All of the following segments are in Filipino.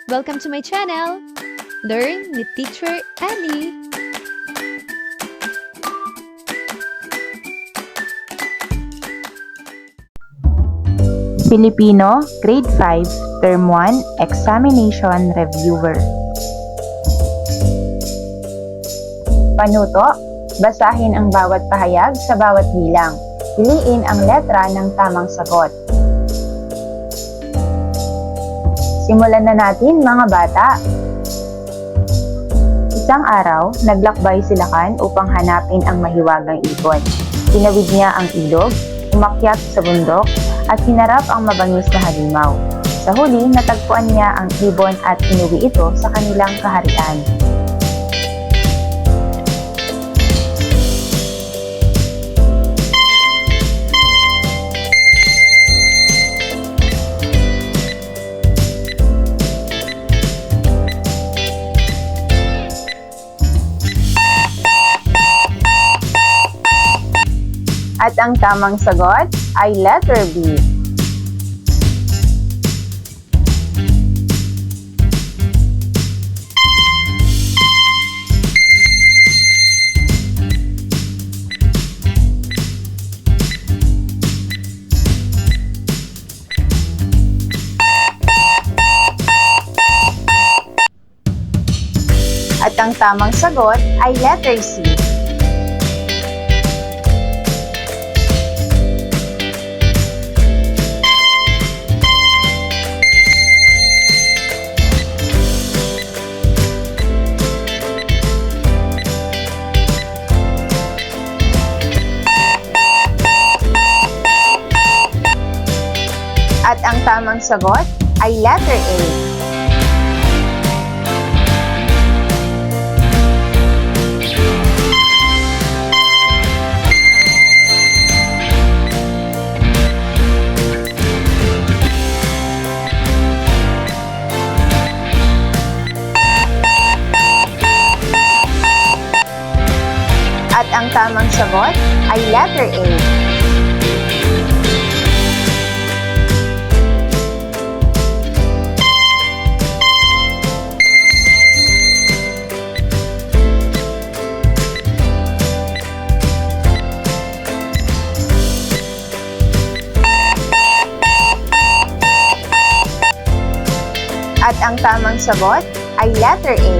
Welcome to my channel! Learn with Teacher Ali! Filipino, Grade 5, Term 1, Examination Reviewer. Panuto, basahin ang bawat pahayag sa bawat bilang. Piliin ang letra ng tamang sagot. Simulan na natin mga bata. Isang araw, naglakbay si Lakan upang hanapin ang mahiwagang ibon. Tinawid niya ang ilog, umakyat sa bundok, at hinarap ang mabangis na halimaw. Sa huli, natagpuan niya ang ibon at inuwi ito sa kanilang kaharian. At ang tamang sagot ay letter B. At ang tamang sagot ay letter C. At ang tamang sagot ay letter A. At ang tamang sagot ay letter A. At ang tamang sagot ay letter A.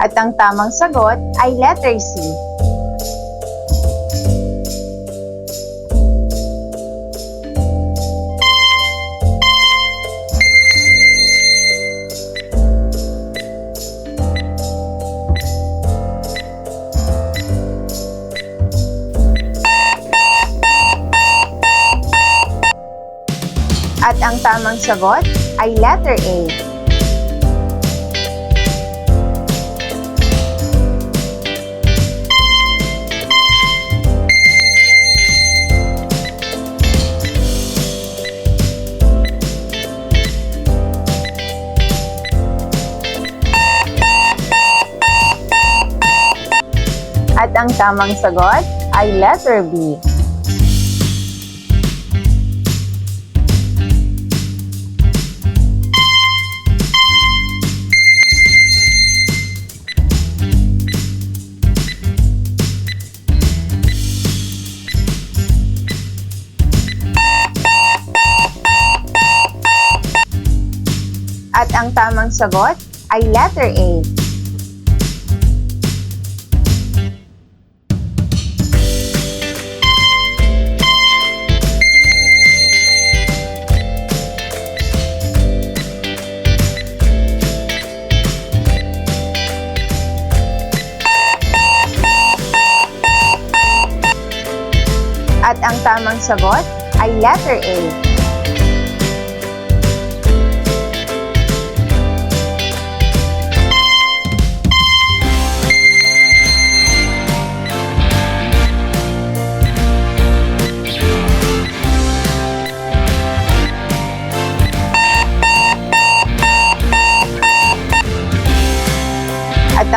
At ang tamang sagot ay letter C. At ang tamang sagot ay letter A. At ang tamang sagot ay letter B. At ang tamang sagot ay letter A. At ang tamang sagot ay letter A.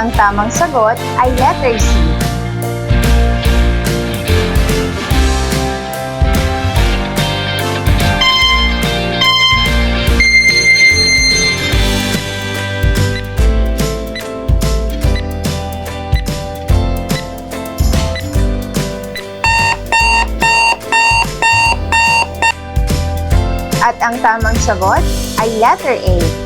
ang tamang sagot ay letter C. At ang tamang sagot ay letter A.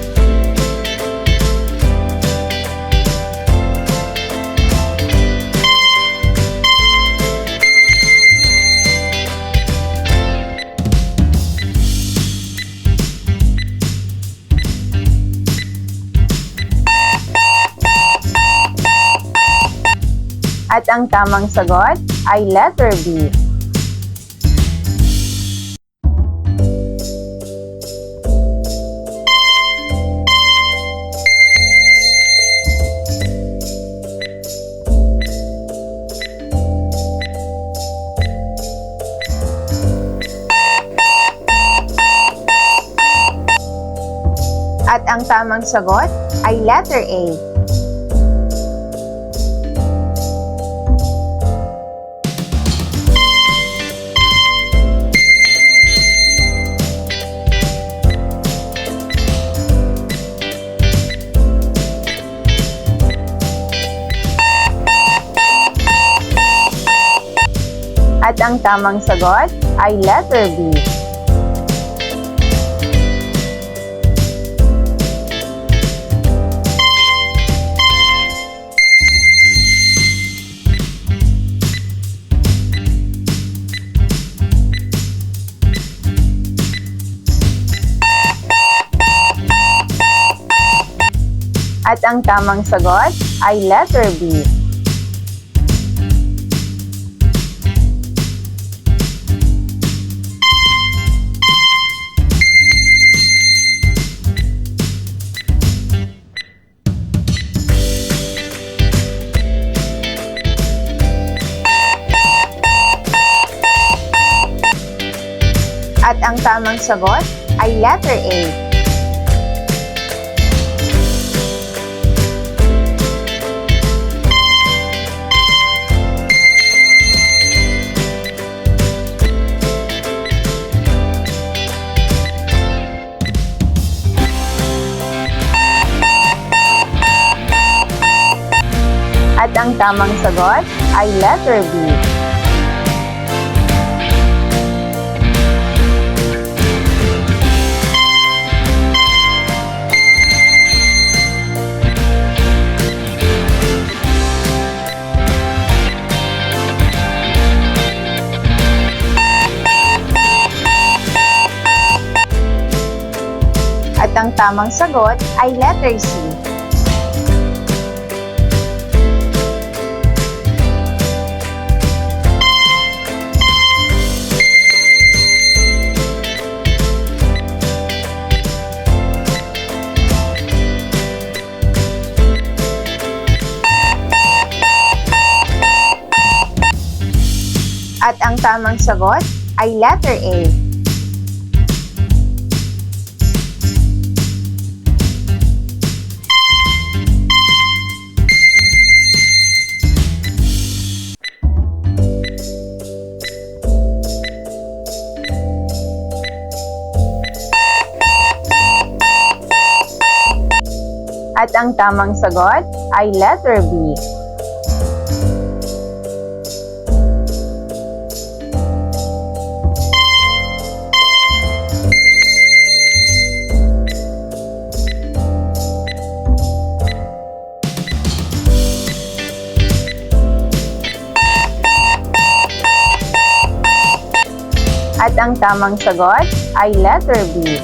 At ang tamang sagot ay letter B. At ang tamang sagot ay letter A. At ang tamang sagot ay letter B. At ang tamang sagot ay letter B. At ang tamang sagot ay letter A. At ang tamang sagot ay letter B. At ang tamang sagot ay letter C. At ang tamang sagot ay letter A. At ang tamang sagot ay letter B. At ang tamang sagot ay letter B.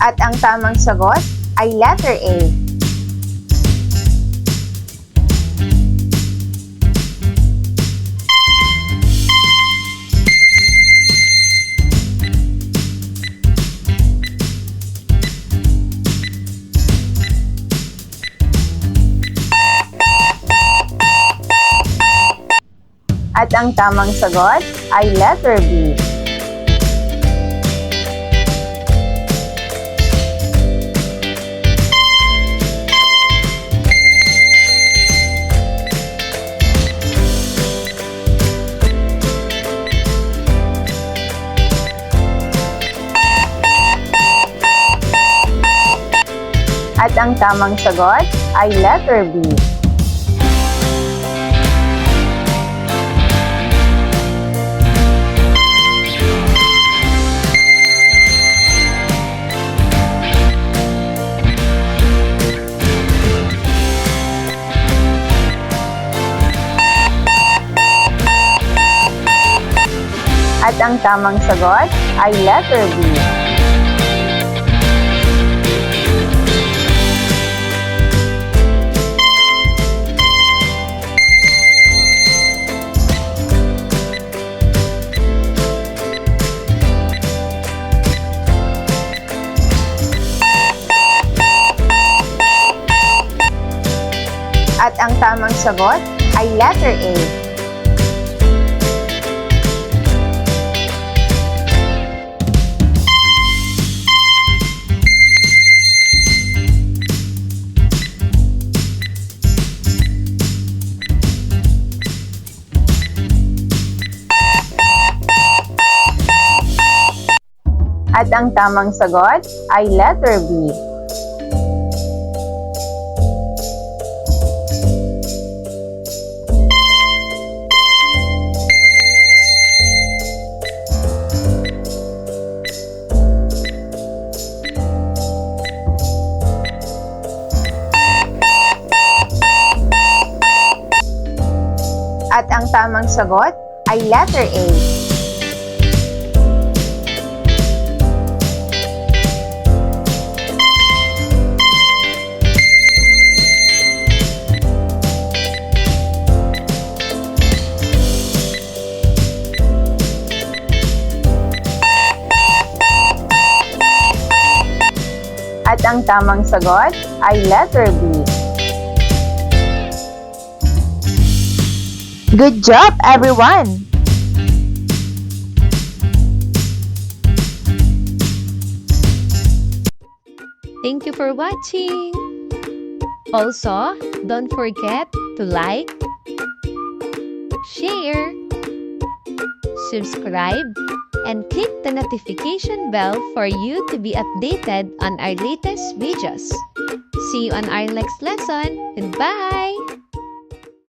At ang tamang sagot ay letter A. ang tamang sagot ay letter B. At ang tamang sagot ay letter B. At ang tamang sagot ay letter B. At ang tamang sagot ay letter A. At ang tamang sagot ay letter B. At ang tamang sagot ay letter A. At ang tamang sagot ay letter B. Good job, everyone! Thank you for watching! Also, don't forget to like, share, subscribe, and click the notification bell for you to be updated on our latest videos. See you on our next lesson. Goodbye!